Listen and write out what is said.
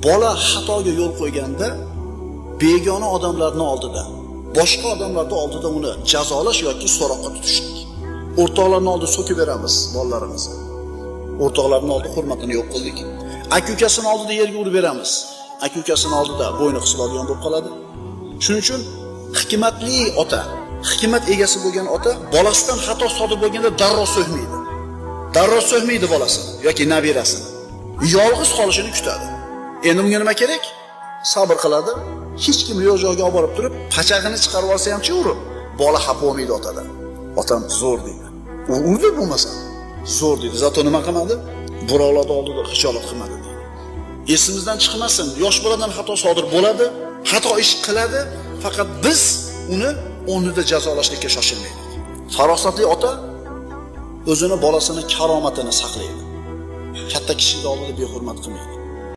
bola xatoga yo'l qo'yganda begona odamlarning oldida, boshqa odamlarning oldida uni jazolash yoki so'roqqa tutishlik. O'rtoqlarning oldida so'kib beramiz bolalarimizni. O'rtoqlarning oldida hurmatini yo'q qildik. Aka-ukasining oldida yerga urib beramiz. Aka-ukasining oldida bo'yni qisiladigan bo'lib qoladi. Shuning uchun hikmatli ota, hikmat egasi bo'lgan ota bolasidan xato sodir bo'lganda darrov so'kmaydi. Darrov so'kmaydi bolasini yoki nabirasini. Yolg'iz qolishini kutadi. Endi bunga nima kerak? Sabr qiladi. Hech kim yo'q joyga olib borib turib, pachag'ini chiqarib olsa ham-chi urib, bola xafa bo'lmaydi otadan. Otam zo'r deydi. U urdi bo'lmasa, zo'r deydi. Zato nima qilmadi? Birovlar oldida xijolat qilmadi deydi. Esimizdan chiqmasin, yosh boladan xato sodir bo'ladi, xato ish qiladi, faqat biz uni o'rnida jazolashga shoshilmaylik. Farosatli ota o'zini bolasini karomatini saqlaydi. Katta kishining oldida behurmat qilmaydi.